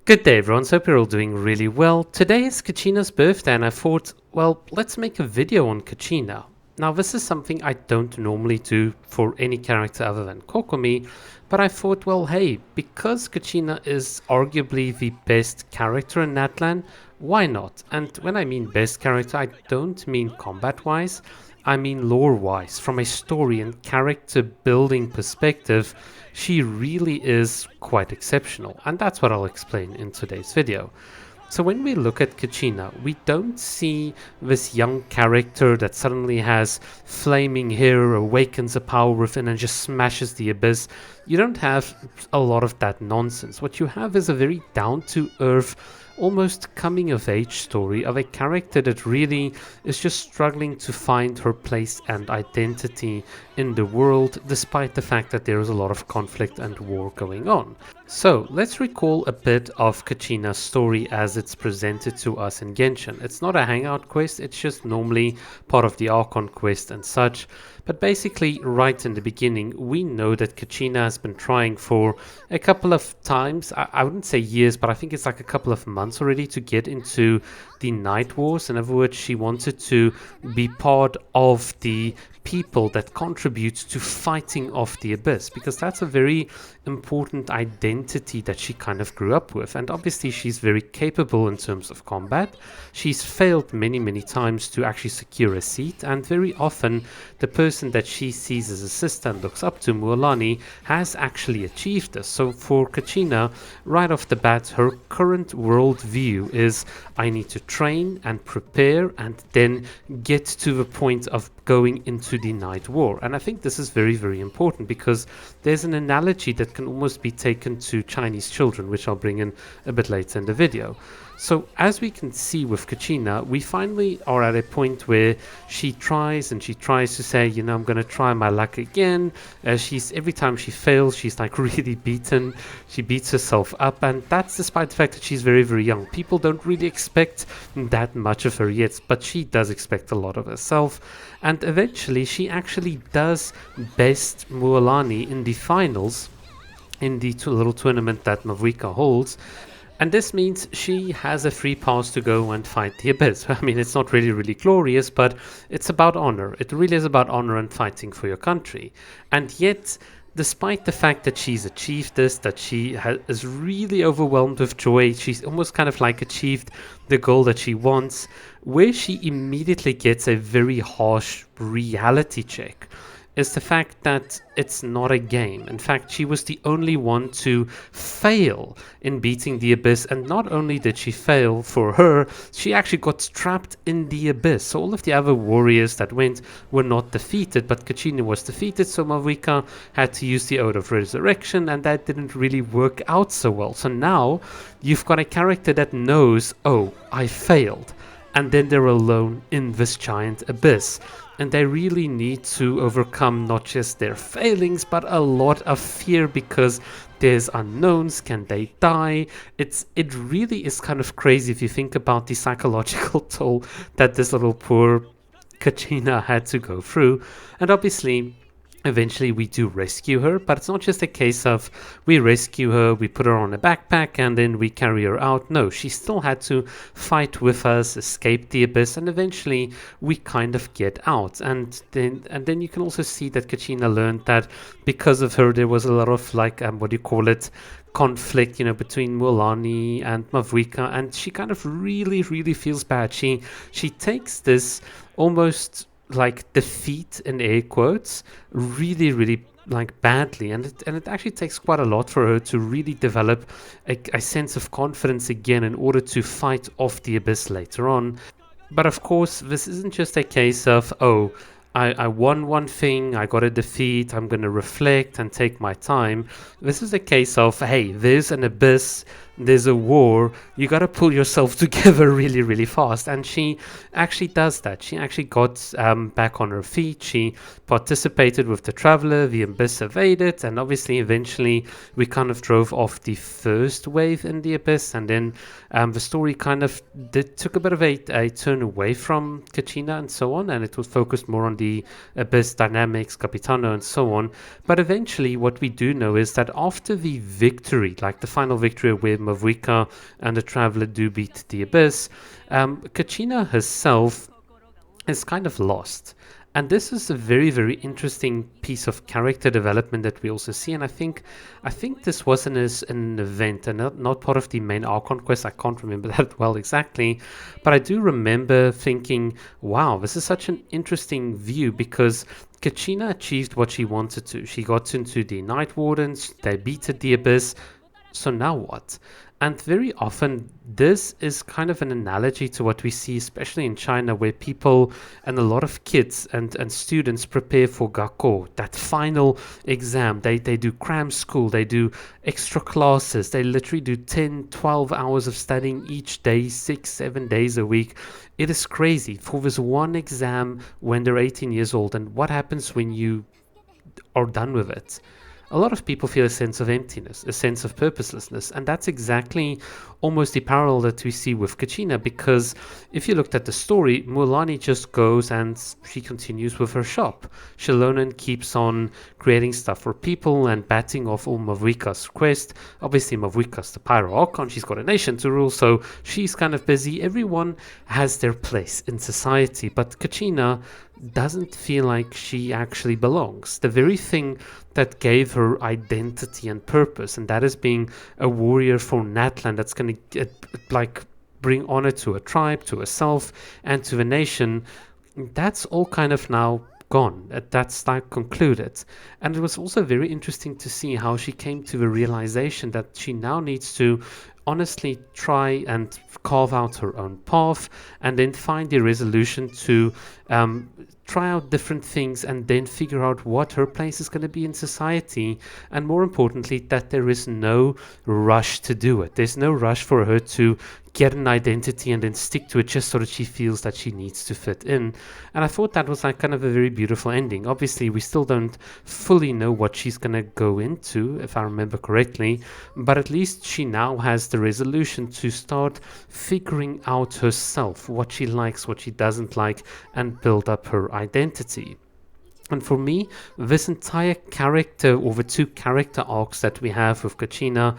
Good day everyone, so hope you're all doing really well. Today is Kachina's birthday and I thought, well, let's make a video on Kachina. Now this is something I don't normally do for any character other than Kokomi, but I thought, well hey, because Kachina is arguably the best character in Natlan, why not? And when I mean best character, I don't mean combat wise, I mean lore wise. From a story and character building perspective, she really is quite exceptional, and that's what I'll explain in today's video. So when we look at Kachina, we don't see this young character that suddenly has flaming hair, awakens a power within and just smashes the abyss. You don't have a lot of that nonsense. What you have is a very down-to-earth, almost coming-of-age story of a character that really is just struggling to find her place and identity in the world, despite the fact that there is a lot of conflict and war going on. So let's recall a bit of Kachina's story as it's presented to us in Genshin. It's not a hangout quest, it's just normally part of the Archon quest and such. But basically, right in the beginning, we know that Kachina has been trying for a couple of times, I wouldn't say years, but I think it's like a couple of months already to get into the Night Wars. In other words, she wanted to be part of the people that contribute to fighting off the abyss, because that's a very important identity that she kind of grew up with. And obviously she's very capable in terms of combat. She's failed many times to actually secure a seat, and very often the person that she sees as a sister and looks up to, Mualani, has actually achieved this. So for Kachina, right off the bat, her current world view is, I need to train and prepare and then get to the point of going into the Night War. And I think this is very important, because there's an analogy that can almost be taken to Chinese children, which I'll bring in a bit later in the video. So as we can see with Kachina, we finally are at a point where she tries to say, you know, I'm going to try my luck again. Every time she fails, she's like really beaten. She beats herself up, and that's despite the fact that she's very young. People don't really expect that much of her yet, but she does expect a lot of herself. And eventually she actually does best Mualani in the finals in the little tournament that Mavuika holds. And this means she has a free pass to go and fight the abyss. I mean, it's not really glorious, but it's about honor. It really is about honor and fighting for your country. And yet, despite the fact that she's achieved this, that she is really overwhelmed with joy, she's almost kind of like achieved the goal that she wants, where she immediately gets a very harsh reality check is the fact that it's not a game. In fact, she was the only one to fail in beating the abyss, and not only did she fail for her, she actually got trapped in the abyss. So all of the other warriors that went were not defeated, but Kachina was defeated, so Mavuika had to use the Ode of Resurrection, and that didn't really work out so well. So now you've got a character that knows, oh, I failed, and then they're alone in this giant abyss. And they really need to overcome not just their failings, but a lot of fear, because there's unknowns. Can they die? It really is kind of crazy if you think about the psychological toll that this little poor Kachina had to go through. And obviously, eventually we do rescue her, but it's not just a case of we rescue her, we put her on a backpack and then we carry her out. No, she still had to fight with us, escape the abyss, and eventually we kind of get out. And then you can also see that Kachina learned that because of her there was a lot of like conflict, you know, between Mualani and Mavuika, and she kind of really feels bad. She takes this almost like defeat in air quotes really like badly, and it actually takes quite a lot for her to really develop a sense of confidence again in order to fight off the abyss later on. But of course, this isn't just a case of, oh, I won one thing, I got a defeat, I'm going to reflect and take my time. This is a case of, hey, there's an abyss, there's a war, you got to pull yourself together really fast. And she actually does that. She actually got back on her feet. She participated with the Traveler, the abyss evaded, and obviously eventually we kind of drove off the first wave in the abyss, and then the story kind of took a bit of a turn away from Kachina and so on, and it was focused more on the abyss dynamics, Capitano and so on. But eventually what we do know is that after the victory, like the final victory where Mavwika and the traveler do beat the abyss, Kachina herself is kind of lost. And this is a very, very interesting piece of character development that we also see. And I think this wasn't as an event and not part of the main Archon quest. I can't remember that well exactly. But I do remember thinking, wow, this is such an interesting view because Kachina achieved what she wanted to. She got into the Night Wardens, they beat the Abyss, so now what? And very often, this is kind of an analogy to what we see, especially in China, where people and a lot of kids and students prepare for Gakko, that final exam. They do cram school, they do extra classes, they literally do 10, 12 hours of studying each day, 6, 7 days a week. It is crazy for this one exam when they're 18 years old. And what happens when you are done with it? A lot of people feel a sense of emptiness, a sense of purposelessness, and that's exactly almost the parallel that we see with Kachina, because if you looked at the story, Mulani just goes and she continues with her shop. Shilonan keeps on creating stuff for people and batting off all Mavwika's quest. Obviously, Mavwika's the Pyro Archon, she's got a nation to rule, so she's kind of busy. Everyone has their place in society, but Kachina doesn't feel like she actually belongs. The very thing that gave her identity and purpose, and that is being a warrior for Natlan, that's going to like bring honor to a tribe, to herself, and to the nation. That's all kind of now gone. That's like concluded. And it was also very interesting to see how she came to the realization that she now needs to honestly try and carve out her own path and then find the resolution to try out different things and then figure out what her place is going to be in society, and more importantly that there is no rush to do it. There's no rush for her to get an identity and then stick to it just so that she feels that she needs to fit in. And I thought that was like kind of a very beautiful ending. Obviously we still don't fully know what she's going to go into, if I remember correctly, but at least she now has the resolution to start figuring out herself, what she likes, what she doesn't like, and build up her identity. And for me, this entire character, or the two character arcs that we have with Kachina,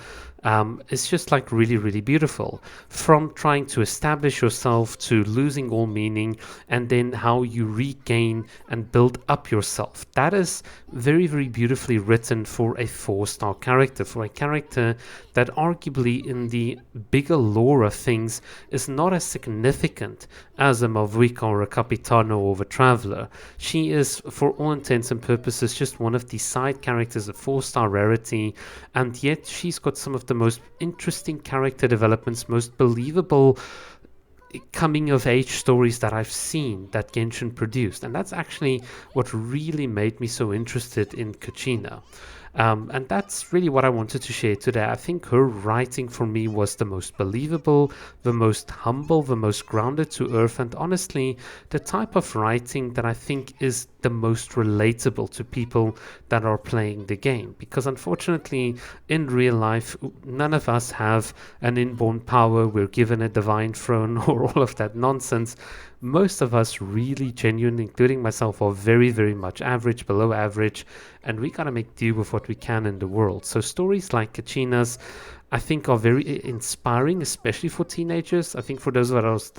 is just like really, really beautiful. From trying to establish yourself to losing all meaning, and then how you regain and build up yourself. That is very, very beautifully written for a 4-star character, for a character that arguably in the bigger lore of things is not as significant as a Mavwika or a Capitano or a Traveler. She is, for all intents and purposes, just one of the side characters, a 4-star rarity, and yet she's got some of the most interesting character developments, most believable coming of age stories that I've seen that Genshin produced. And that's actually what really made me so interested in Kachina. And that's really what I wanted to share today. I think her writing for me was the most believable, the most humble, the most grounded to earth, and honestly, the type of writing that I think is the most relatable to people that are playing the game. Because unfortunately, in real life, none of us have an inborn power, we're given a divine throne, or all of that nonsense. Most of us really genuinely, including myself, are very, very much average, below average, and we gotta make do with what we can in the world. So stories like Kachina's, I think, are very inspiring, especially for teenagers. I think for those of us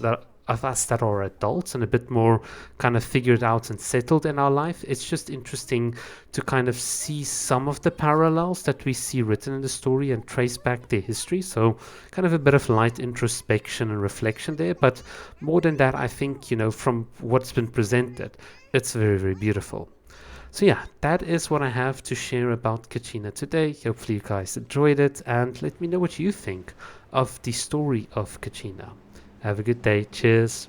that are adults and a bit more kind of figured out and settled in our life, it's just interesting to kind of see some of the parallels that we see written in the story and trace back their history. So kind of a bit of light introspection and reflection there. But more than that, I think, you know, from what's been presented, it's very, very beautiful. So yeah, that is what I have to share about Kachina today. Hopefully you guys enjoyed it, and let me know what you think of the story of Kachina. Have a good day. Cheers.